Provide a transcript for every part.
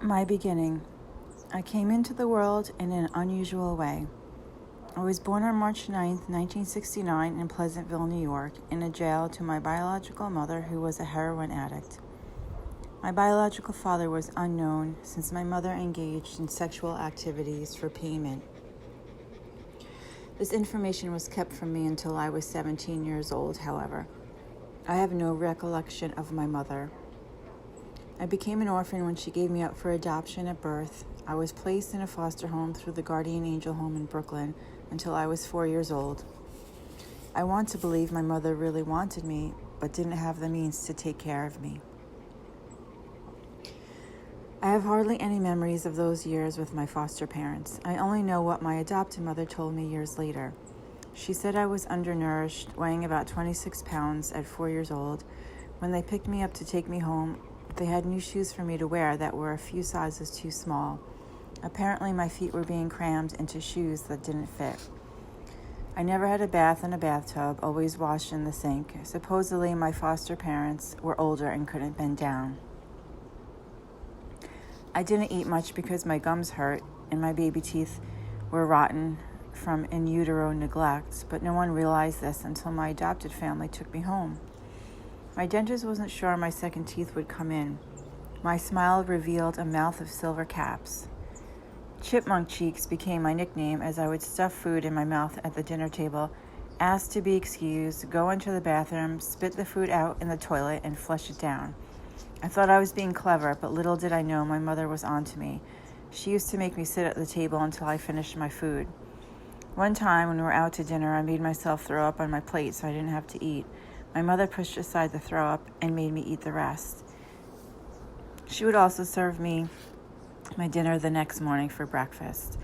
My beginning. I came into the world in an unusual way. I was born on March 9th, 1969 in Pleasantville, New York, in a jail to my biological mother who was a heroin addict. My biological father was unknown since my mother engaged in sexual activities for payment. This information was kept from me until I was 17 years old, however. I have no recollection of my mother. I became an orphan when she gave me up for adoption at birth. I was placed in a foster home through the Guardian Angel home in Brooklyn until I was 4 years old. I want to believe my mother really wanted me, but didn't have the means to take care of me. I have hardly any memories of those years with my foster parents. I only know what my adopted mother told me years later. She said I was undernourished, weighing about 26 pounds at 4 years old. When they picked me up to take me home, they had new shoes for me to wear that were a few sizes too small. Apparently, my feet were being crammed into shoes that didn't fit. I never had a bath in a bathtub, always washed in the sink. Supposedly, my foster parents were older and couldn't bend down. I didn't eat much because my gums hurt and my baby teeth were rotten from in utero neglect, but no one realized this until my adopted family took me home. My dentist wasn't sure my second teeth would come in. My smile revealed a mouth of silver caps. Chipmunk cheeks became my nickname as I would stuff food in my mouth at the dinner table, ask to be excused, go into the bathroom, spit the food out in the toilet, and flush it down. I thought I was being clever, but little did I know my mother was on to me. She used to make me sit at the table until I finished my food. One time when we were out to dinner, I made myself throw up on my plate so I didn't have to eat. My mother pushed aside the throw up and made me eat the rest. She would also serve me my dinner the next morning for breakfast.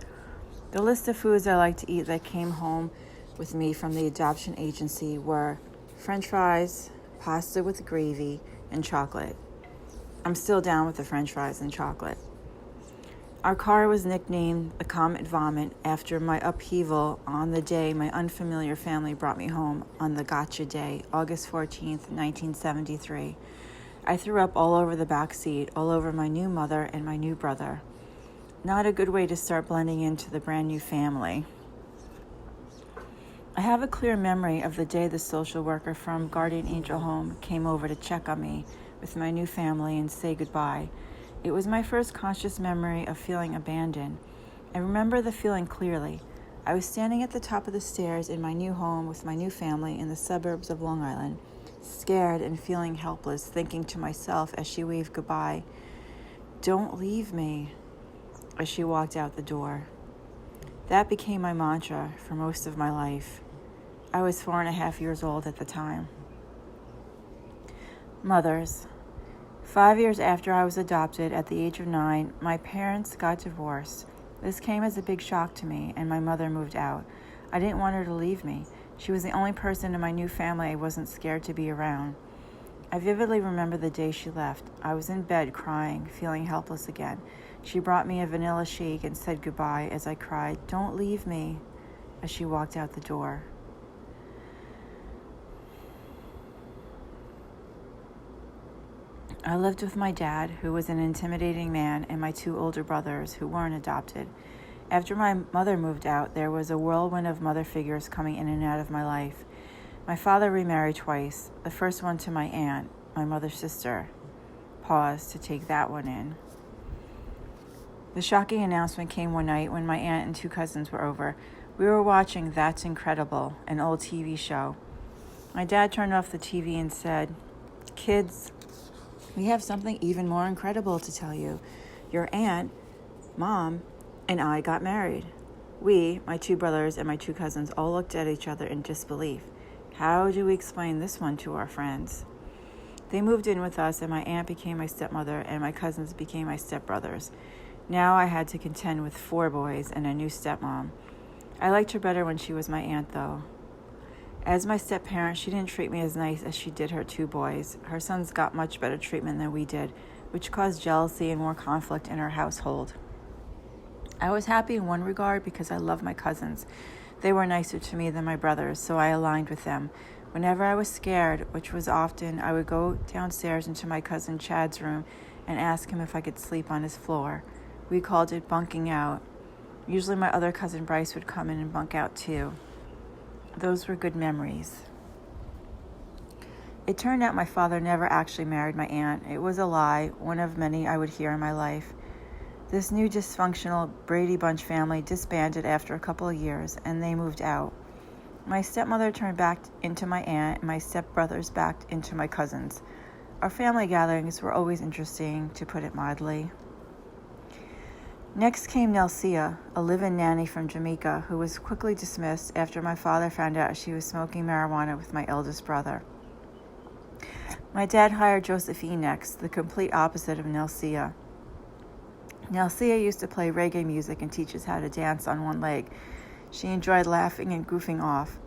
The list of foods I liked to eat that came home with me from the adoption agency were French fries, pasta with gravy, and chocolate. I'm still down with the French fries and chocolate. Our car was nicknamed the Comet Vomit after my upheaval on the day my unfamiliar family brought me home on the Gotcha Day, August 14th, 1973. I threw up all over the back seat, all over my new mother and my new brother. Not a good way to start blending into the brand new family. I have a clear memory of the day the social worker from Guardian Angel Home came over to check on me with my new family and say goodbye. It was my first conscious memory of feeling abandoned. I remember the feeling clearly. I was standing at the top of the stairs in my new home with my new family in the suburbs of Long Island, scared and feeling helpless, thinking to myself as she waved goodbye, "Don't leave me," as she walked out the door. That became my mantra for most of my life. I was 4.5 years old at the time. Mothers. 5 years after I was adopted at the age of 9, my parents got divorced. This came as a big shock to me, and my mother moved out. I didn't want her to leave me. She was the only person in my new family I wasn't scared to be around. I vividly remember the day she left. I was in bed crying, feeling helpless again. She brought me a vanilla shake and said goodbye as I cried, "Don't leave me," as she walked out the door. I lived with my dad, who was an intimidating man, and my 2 older brothers, who weren't adopted. After my mother moved out, there was a whirlwind of mother figures coming in and out of my life. My father remarried twice, the first one to my aunt, my mother's sister. Pause to take that one in. The shocking announcement came one night when my aunt and 2 cousins were over. We were watching That's Incredible, an old TV show. My dad turned off the TV and said, "Kids, we have something even more incredible to tell you. Your aunt, Mom, and I got married." We, my 2 brothers and my 2 cousins, all looked at each other in disbelief. How do we explain this one to our friends? They moved in with us, and my aunt became my stepmother, and my cousins became my stepbrothers. Now I had to contend with 4 boys and a new stepmom. I liked her better when she was my aunt, though. As my step-parent, she didn't treat me as nice as she did her 2 boys. Her sons got much better treatment than we did, which caused jealousy and more conflict in our household. I was happy in one regard because I love my cousins. They were nicer to me than my brothers, so I aligned with them. Whenever I was scared, which was often, I would go downstairs into my cousin Chad's room and ask him if I could sleep on his floor. We called it bunking out. Usually my other cousin Bryce would come in and bunk out too. Those were good memories. It turned out my father never actually married my aunt. It was a lie, one of many I would hear in my life. This new dysfunctional Brady Bunch family disbanded after a couple of years, and they moved out. My stepmother turned back into my aunt, and my stepbrothers back into my cousins. Our family gatherings were always interesting, to put it mildly. Next came Nelsia, a live-in nanny from Jamaica, who was quickly dismissed after my father found out she was smoking marijuana with my eldest brother. My dad hired Josephine next, the complete opposite of Nelsia. Nelsia used to play reggae music and teach us how to dance on one leg. She enjoyed laughing and goofing off.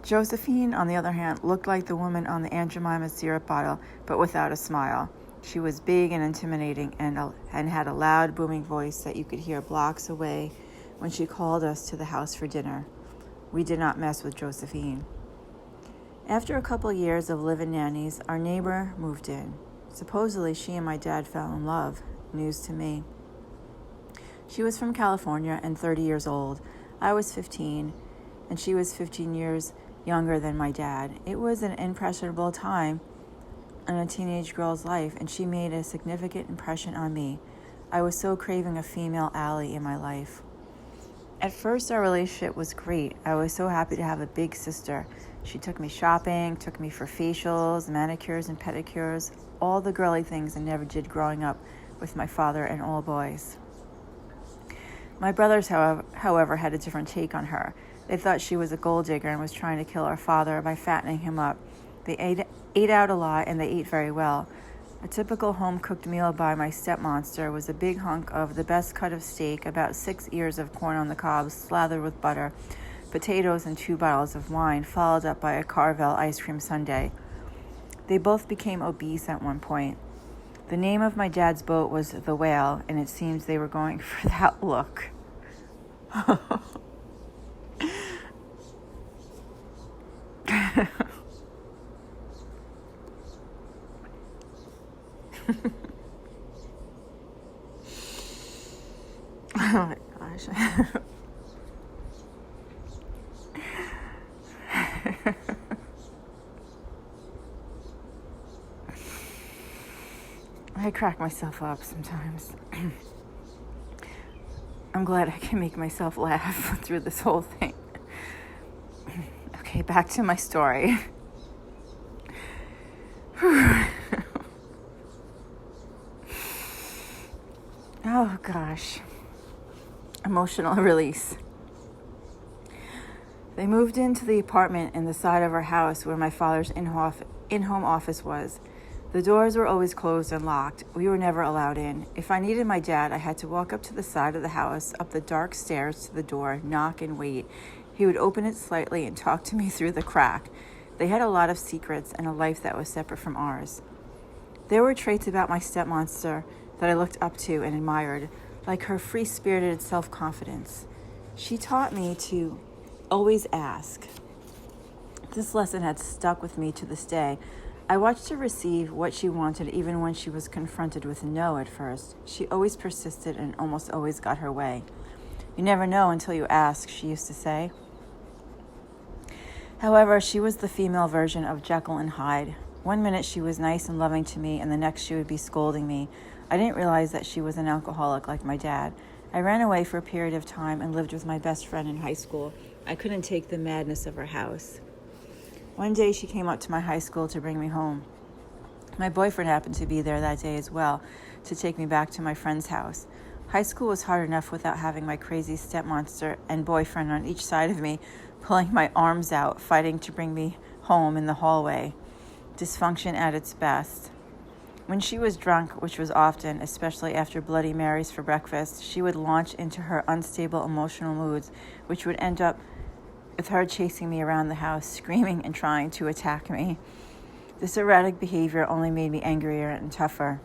Josephine, on the other hand, looked like the woman on the Aunt Jemima syrup bottle, but without a smile. She was big and intimidating and had a loud, booming voice that you could hear blocks away when she called us to the house for dinner. We did not mess with Josephine. After a couple years of live-in nannies, our neighbor moved in. Supposedly, she and my dad fell in love. News to me. She was from California and 30 years old. I was 15, and she was 15 years younger than my dad. It was an impressionable time in a teenage girl's life, and she made a significant impression on me. I was so craving a female ally in my life. At first, our relationship was great. I was so happy to have a big sister. She took me shopping, took me for facials, manicures and pedicures, all the girly things I never did growing up with my father and all boys. My brothers, however, had a different take on her. They thought she was a gold digger and was trying to kill our father by fattening him up. They ate out a lot, and they ate very well. A typical home-cooked meal by my stepmonster was a big hunk of the best cut of steak, about 6 ears of corn on the cob slathered with butter, potatoes, and 2 bottles of wine, followed up by a Carvel ice cream sundae. They both became obese at one point. The name of my dad's boat was the Whale, and it seems they were going for that look. Oh my gosh. I crack myself up sometimes. I'm glad I can make myself laugh through this whole thing. Okay, back to my story. Oh gosh. Emotional release. They moved into the apartment in the side of our house where my father's in-home office was. The doors were always closed and locked. We were never allowed in. If I needed my dad, I had to walk up to the side of the house, up the dark stairs to the door, knock and wait. He would open it slightly and talk to me through the crack. They had a lot of secrets and a life that was separate from ours. There were traits about my stepmonster that I looked up to and admired, like her free-spirited self-confidence. She taught me to always ask. This lesson had stuck with me to this day. I watched her receive what she wanted even when she was confronted with no at first. She always persisted and almost always got her way. You never know until you ask, she used to say. However, she was the female version of Jekyll and Hyde. One minute she was nice and loving to me, and the next she would be scolding me. I didn't realize that she was an alcoholic like my dad. I ran away for a period of time and lived with my best friend in high school. I couldn't take the madness of her house. One day she came up to my high school to bring me home. My boyfriend happened to be there that day as well, to take me back to my friend's house. High school was hard enough without having my crazy stepmonster and boyfriend on each side of me, pulling my arms out, fighting to bring me home in the hallway. Dysfunction at its best. When she was drunk, which was often, especially after Bloody Marys for breakfast, she would launch into her unstable emotional moods, which would end up with her chasing me around the house, screaming and trying to attack me. This erratic behavior only made me angrier and tougher.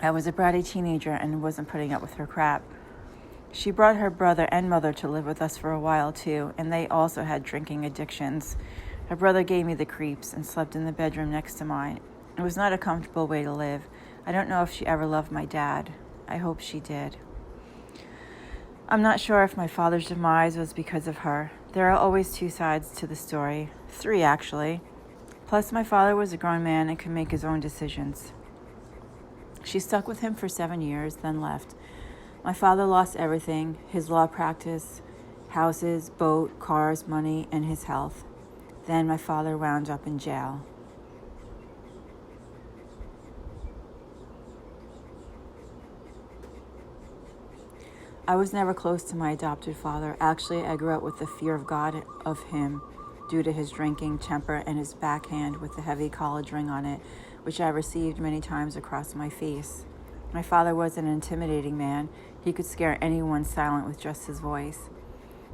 I was a bratty teenager and wasn't putting up with her crap. She brought her brother and mother to live with us for a while too, and they also had drinking addictions. Her brother gave me the creeps and slept in the bedroom next to mine. It was not a comfortable way to live. I don't know if she ever loved my dad. I hope she did. I'm not sure if my father's demise was because of her. There are always two sides to the story. 3, actually. Plus, my father was a grown man and could make his own decisions. She stuck with him for 7 years, then left. My father lost everything: his law practice, houses, boat, cars, money, and his health. Then my father wound up in jail. I was never close to my adopted father. Actually, I grew up with the fear of God of him due to his drinking, temper, and his backhand with the heavy college ring on it, which I received many times across my face. My father was an intimidating man. He could scare anyone silent with just his voice.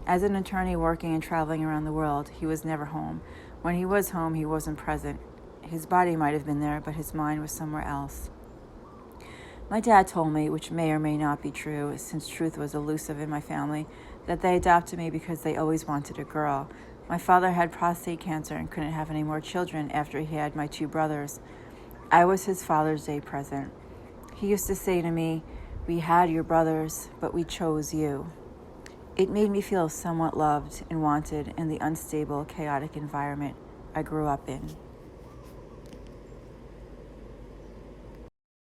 As an attorney working and traveling around the world, he was never home. When he was home, he wasn't present. His body might have been there, but his mind was somewhere else. My dad told me, which may or may not be true, since truth was elusive in my family, that they adopted me because they always wanted a girl. My father had prostate cancer and couldn't have any more children after he had my 2 brothers. I was his Father's Day present. He used to say to me, "We had your brothers, but we chose you." It made me feel somewhat loved and wanted in the unstable, chaotic environment I grew up in.